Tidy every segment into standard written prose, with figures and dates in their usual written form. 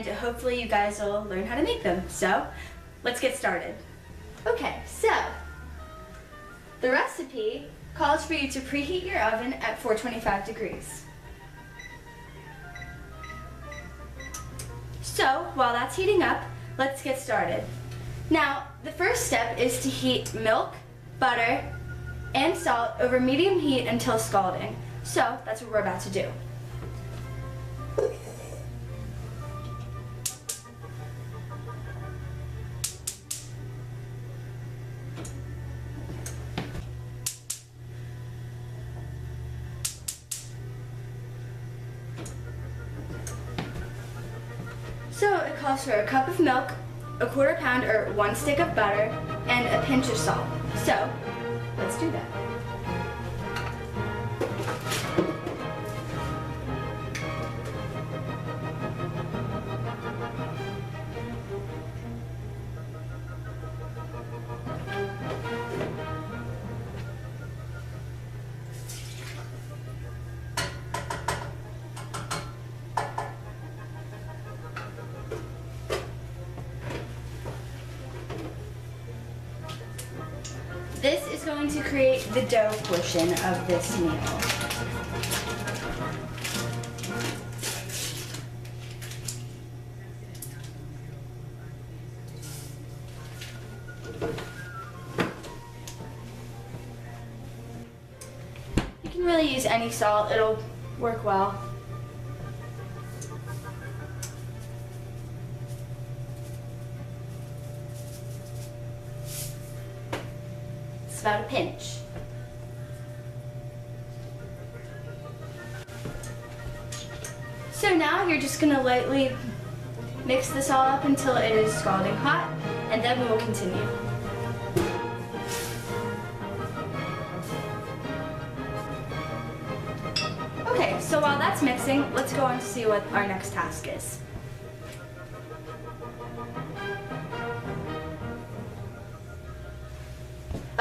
and hopefully you guys will learn how to make them. So let's get started. Okay, so the recipe calls for you to preheat your oven at 425 degrees. So while that's heating up, let's get started. Now, the first step is to heat milk, butter, and salt over medium heat until scalding. So that's what we're about to do. So it calls for a cup of milk, a quarter pound or 1 stick of butter, and a pinch of salt. So let's do that. This is going to create the dough portion of this meal. You can really use any salt, it'll work well. About a pinch. So now you're just going to lightly mix this all up until it is scalding hot, and then we will continue. Okay, so while that's mixing, let's go on to see what our next task is.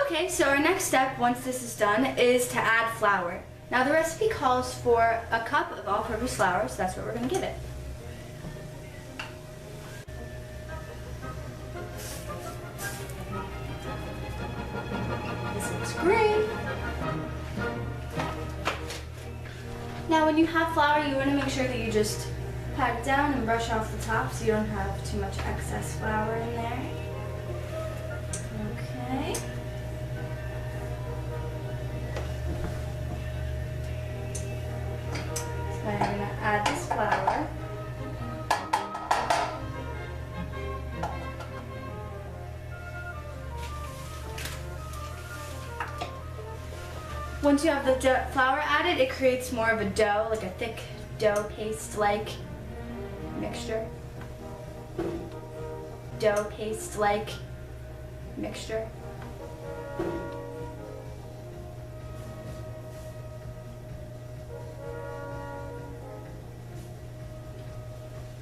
Okay, so our next step, once this is done, is to add flour. Now the recipe calls for a cup of all-purpose flour, so that's what we're going to give it. This looks great. Now when you have flour, you want to make sure that you just pat it down and brush off the top so you don't have too much excess flour in there. Okay. I'm going to add this flour. Once you have the flour added, it creates more of a dough, like a thick dough paste-like mixture. Dough paste-like mixture.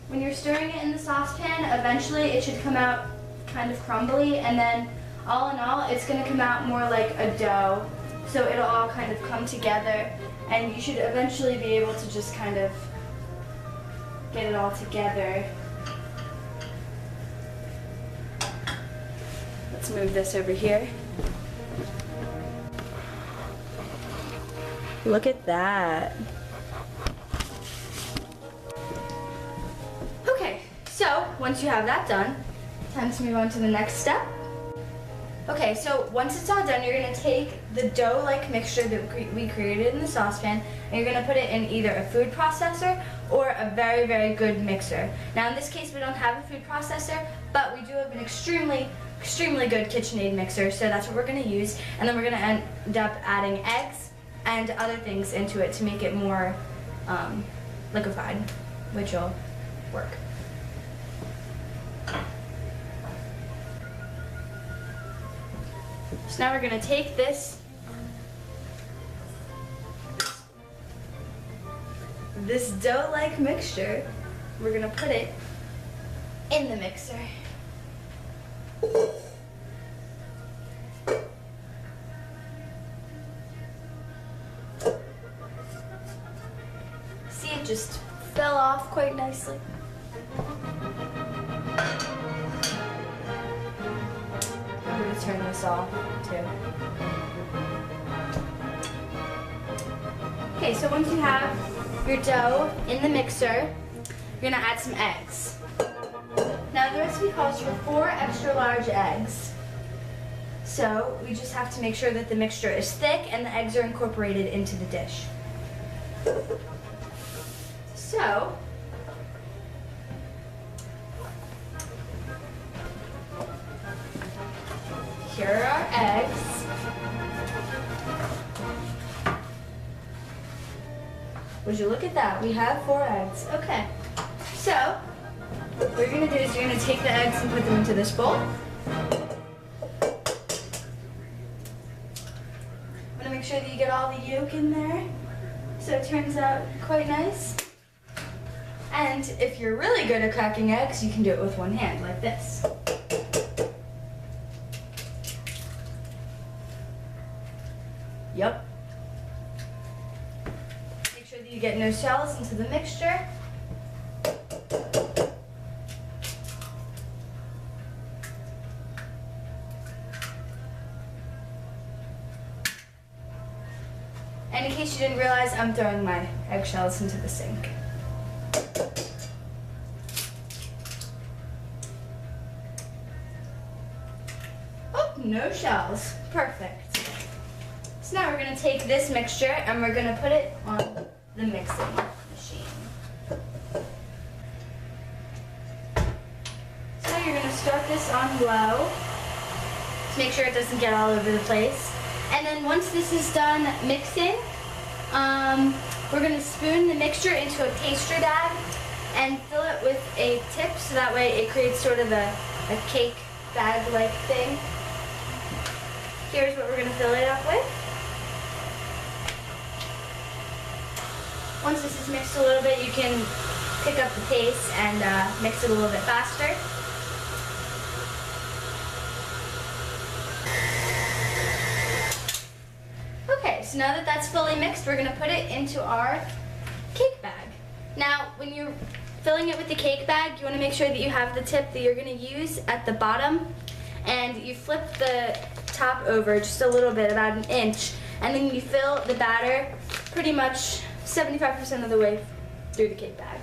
When you're stirring it in the saucepan, eventually it should come out kind of crumbly, and then all in all, it's going to come out more like a dough. So it'll all kind of come together, and you should eventually be able to just kind of get it all together. Let's move this over here. Look at that. So, once you have that done, time to move on to the next step. Okay, so once it's all done, you're going to take the dough-like mixture that we created in the saucepan, and you're going to put it in either a food processor or a very, very good mixer. Now, in this case, we don't have a food processor, but we do have an extremely good KitchenAid mixer, so that's what we're going to use. And then we're going to end up adding eggs and other things into it to make it more liquefied, which will work. So now we're going to take this dough-like mixture, we're going to put it in the mixer. See, it just fell off quite nicely. I'm going to turn this off too. Okay, so once you have your dough in the mixer, you're gonna add some eggs. Now the recipe calls for 4 extra large eggs. So we just have to make sure that the mixture is thick and the eggs are incorporated into the dish. So, here are our eggs. Would you look at that? We have 4 eggs. Okay. So, what you're going to do is you're going to take the eggs and put them into this bowl. Want to make sure that you get all the yolk in there so it turns out quite nice. And if you're really good at cracking eggs, you can do it with one hand, like this. Yep. Make sure that you get no shells into the mixture. And in case you didn't realize, I'm throwing my eggshells into the sink. Oh, no shells. Perfect. So now we're going to take this mixture and we're going to put it on the mixing machine. So you're going to start this on low to make sure it doesn't get all over the place. And then once this is done mixing, we're going to spoon the mixture into a pastry bag and fill it with a tip so that way it creates sort of a cake bag-like thing. Here's what we're going to fill it up with. Once this is mixed a little bit, you can pick up the pace and mix it a little bit faster. Okay, so now that that's fully mixed, we're going to put it into our cake bag. Now, when you're filling it with the cake bag, you want to make sure that you have the tip that you're going to use at the bottom, and you flip the top over just a little bit, about an inch, and then you fill the batter pretty much 75% of the way through the cake bag.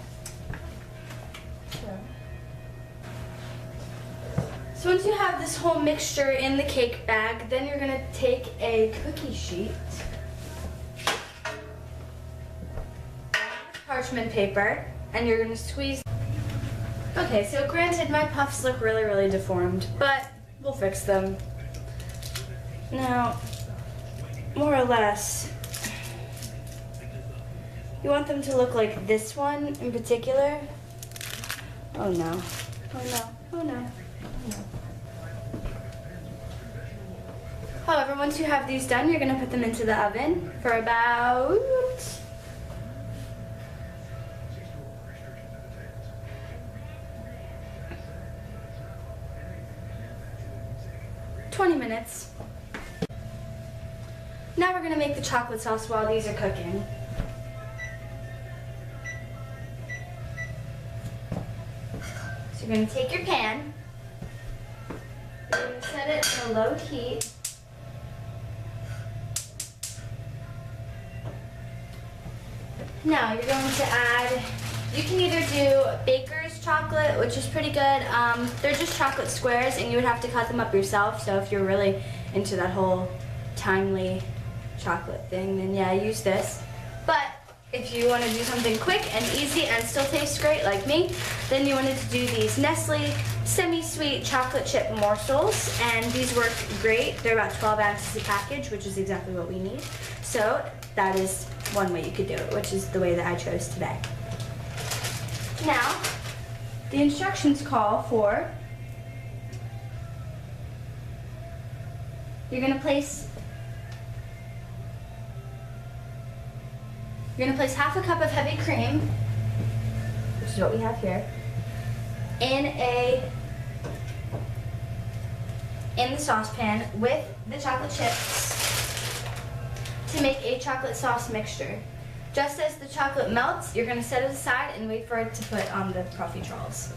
So once you have this whole mixture in the cake bag, then you're going to take a cookie sheet, parchment paper, and you're going to squeeze. Okay, so granted my puffs look really, really deformed, but we'll fix them. Now, more or less, you want them to look like this one in particular. Oh no, oh no, oh no, oh no. However, once you have these done, you're going to put them into the oven for about 20 minutes. Now we're going to make the chocolate sauce while these are cooking. So you're going to take your pan, you're going to set it to low heat. Now you're going to add, you can either do baker's chocolate, which is pretty good. They're just chocolate squares and you would have to cut them up yourself. So if you're really into that whole timely chocolate thing, then yeah, use this. But if you want to do something quick and easy and still taste great like me, then you wanted to do these Nestle semi-sweet chocolate chip morsels, and these work great. They're about 12 ounces a package, which is exactly what we need. So that is one way you could do it, which is the way that I chose today. Now, the instructions call for, you're going to place half a cup of heavy cream, which is what we have here, in the saucepan with the chocolate chips to make a chocolate sauce mixture. Just as the chocolate melts, you're gonna set it aside and wait for it to put on the profiteroles.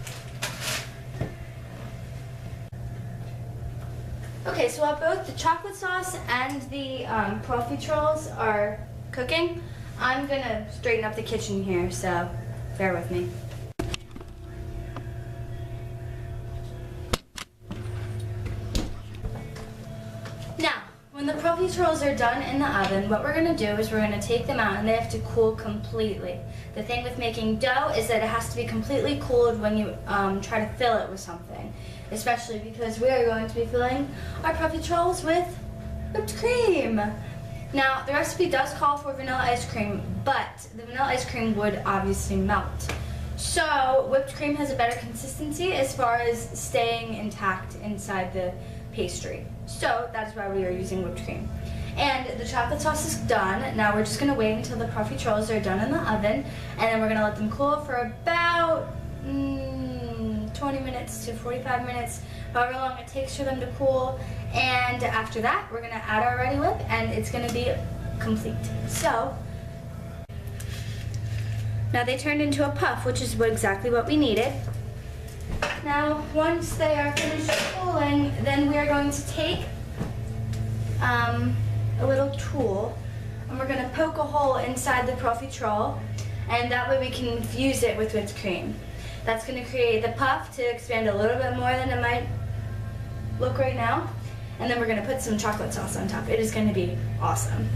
Okay, so while both the chocolate sauce and the profiteroles are cooking, I'm gonna straighten up the kitchen here, so bear with me. Now, when the profiteroles are done in the oven, what we're gonna do is we're gonna take them out and they have to cool completely. The thing with making dough is that it has to be completely cooled when you try to fill it with something, especially because we are going to be filling our profiteroles with whipped cream. Now, the recipe does call for vanilla ice cream, but the vanilla ice cream would obviously melt. So, whipped cream has a better consistency as far as staying intact inside the pastry. So, that is why we are using whipped cream. And the chocolate sauce is done. Now we're just gonna wait until the profiteroles are done in the oven, and then we're gonna let them cool for about 20 minutes to 45 minutes, however long it takes for them to cool. And after that, we're gonna add our Ready Whip, and it's gonna be complete. So, now they turned into a puff, which is exactly what we needed. Now, once they are finished cooling, then we are going to take a little tool, and we're gonna poke a hole inside the profiterole, and that way we can infuse it with whipped cream. That's gonna create the puff to expand a little bit more than it might look right now. And then we're gonna put some chocolate sauce on top. It is gonna be awesome.